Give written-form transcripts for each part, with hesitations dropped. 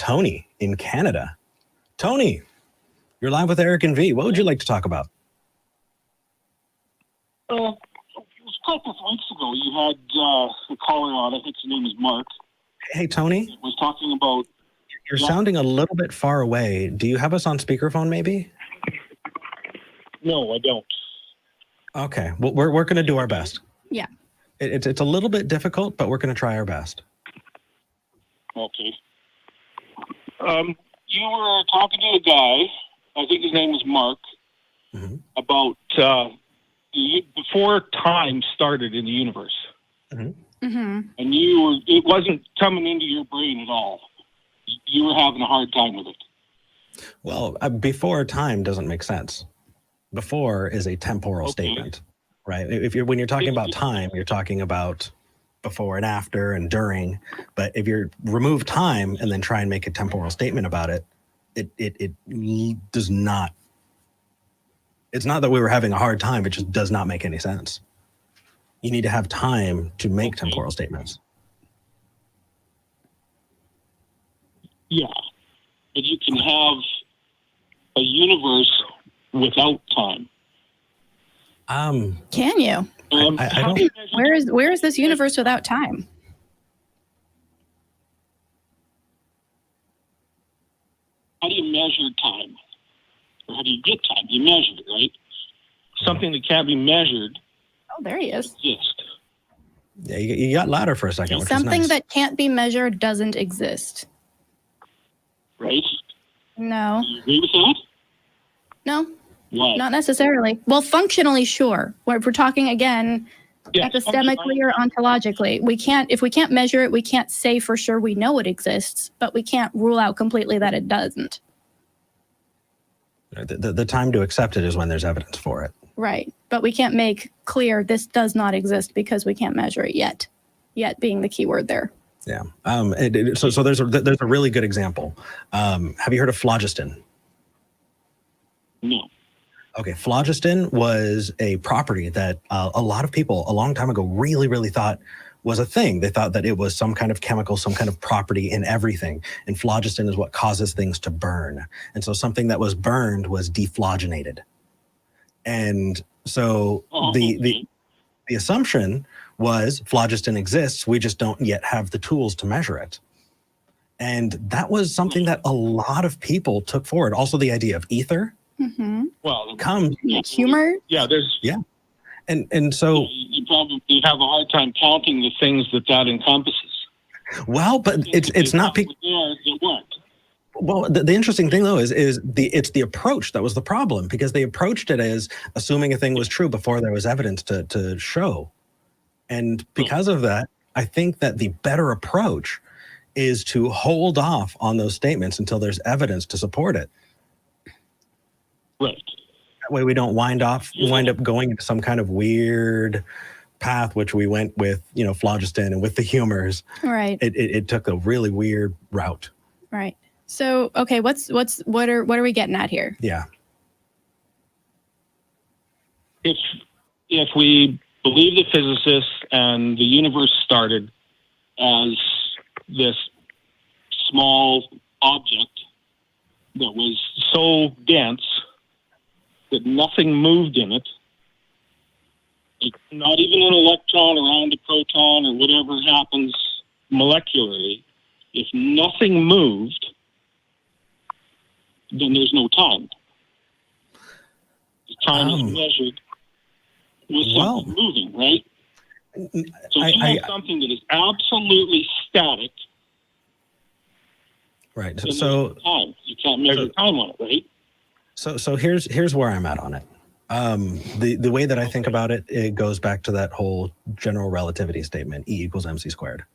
Tony in Canada. Tony, you're live with Eric and V. What would you like to talk about? It was a couple of weeks ago. You had a caller on. I think his name is Mark. Hey, Tony. Was talking about. You're sounding a little bit far away. Do you have us on speakerphone, maybe? No, I don't. Okay. Well, we're going to do our best. Yeah. It's a little bit difficult, but we're going to try our best. Okay. You were talking to a guy, I think his name was Mark, about before time started in the universe. And it wasn't coming into your brain at all. You were having a hard time with it. Well, before time doesn't make sense. Before is a temporal statement, right? When you're talking about time, you're talking about before and after and during. But if you remove time and then try and make a temporal statement about it, it does not. It's not that we were having a hard time. It just does not make any sense. You need to have time to make temporal statements. Yeah, but you can have a universe without time. Can you? I don't. Where is this universe without time? How do you measure time? Or how do you get time? You measure it, right? Something that can't be measured. Oh, there he is. Exist. Yeah, you got louder for a second. Which Something is nice. that can't be measured doesn't exist. Right? No. Do you agree with that? No. Why? Not necessarily. Well, functionally, sure. If we're talking again, epistemically or ontologically, if we can't measure it, we can't say for sure we know it exists, but we can't rule out completely that it doesn't. The time to accept it is when there's evidence for it. Right. But we can't make clear this does not exist because we can't measure it yet. Yet being the key word there. Yeah. So there's a really good example. Have you heard of phlogiston? No. Okay, phlogiston was a property that a lot of people a long time ago really, really thought was a thing. They thought that it was some kind of chemical, some kind of property in everything. And phlogiston is what causes things to burn. And so something that was burned was dephlogenated. And so the assumption was phlogiston exists, we just don't yet have the tools to measure it. And that was something that a lot of people took forward. Also the idea of ether. Well, comes humor. Yeah, and so you probably have a hard time counting the things that encompasses. Well, but it's not. Well, the interesting thing though is it's the approach that was the problem, because they approached it as assuming a thing was true before there was evidence to show, and because of that, I think that the better approach is to hold off on those statements until there's evidence to support it. Right. That way we don't wind up going into some kind of weird path, which we went with, phlogiston and with the humors. Right. It took a really weird route. Right. So, okay, what are we getting at here? Yeah. If we believe the physicists and the universe started as this small object that was so dense that nothing moved in it, like not even an electron around a proton or whatever happens molecularly, if nothing moved, then there's no time. The time is measured with something moving, right? So if you have something that is absolutely static, right? So time. You can't measure time on it, right? So here's where I'm at on it. The way that I think about it, it goes back to that whole general relativity statement, E equals mc squared,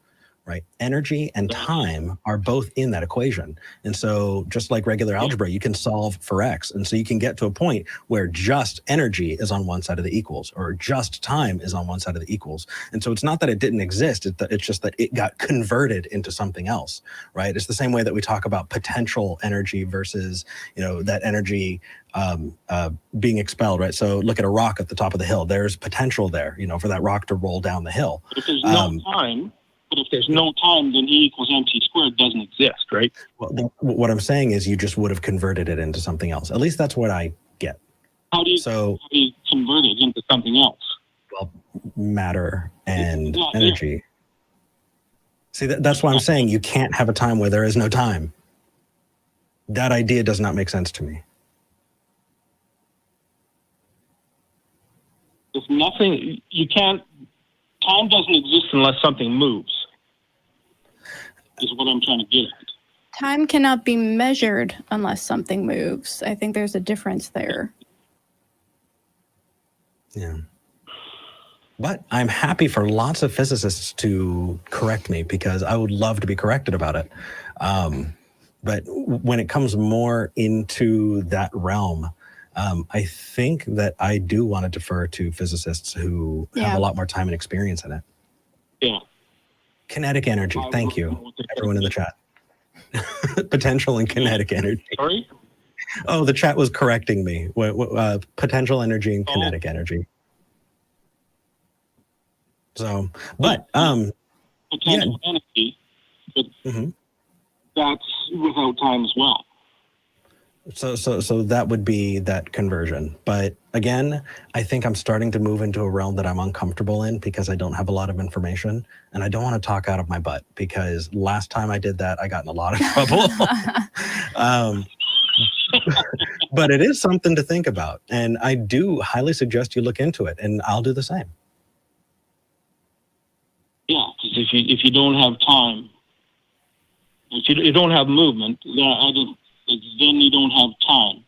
right? Energy and time are both in that equation. And so just like regular algebra, you can solve for X. And so you can get to a point where just energy is on one side of the equals, or just time is on one side of the equals. And so it's not that it didn't exist, it's just that it got converted into something else, right? It's the same way that we talk about potential energy versus, that energy being expelled, right? So look at a rock at the top of the hill. There's potential there, for that rock to roll down the hill. If there's no time, But if there's no time, then E equals MC squared doesn't exist, right? Well, what I'm saying is you just would have converted it into something else. At least that's what I get. How do you convert it into something else? Well, matter and Yeah, energy. See, that's why I'm saying you can't have a time where there is no time. That idea does not make sense to me. If nothing, you can't, time doesn't exist unless something moves, is what I'm trying to get at. Time cannot be measured unless something moves. I think there's a difference there. Yeah. But I'm happy for lots of physicists to correct me because I would love to be corrected about it. But when it comes more into that realm, I think that I do want to defer to physicists who have a lot more time and experience in it. Yeah. Kinetic energy. Thank you, everyone in the chat. Potential and kinetic energy. Sorry? Oh, the chat was correcting me. Potential energy and kinetic energy. So, but potential energy, but that's without time as well. So that would be that conversion. But again, I think I'm starting to move into a realm that I'm uncomfortable in because I don't have a lot of information and I don't want to talk out of my butt because last time I did that, I got in a lot of trouble. But it is something to think about. And I do highly suggest you look into it and I'll do the same. Yeah, because if you don't have time, if you don't have movement, then you don't have time.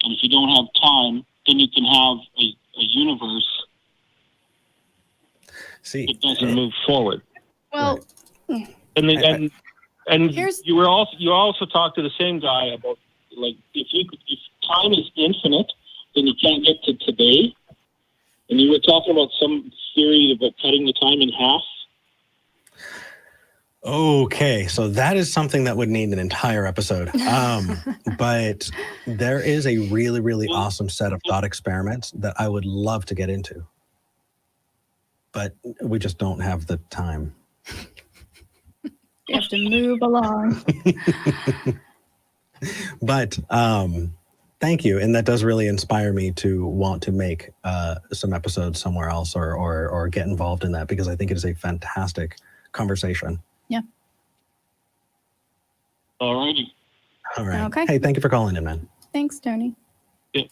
And if you don't have time, then you can have a universe that doesn't move forward. Well, and you also talked to the same guy about like if time is infinite, then you can't get to today. And you were talking about some theory about cutting the time in half. Okay, so that is something that would need an entire episode. But there is a really, really awesome set of thought experiments that I would love to get into. But we just don't have the time. You have to move along. But thank you. And that does really inspire me to want to make some episodes somewhere else or get involved in that because I think it is a fantastic conversation. Yeah. All righty. All right. Okay. Hey, thank you for calling in, man. Thanks, Tony. Yeah.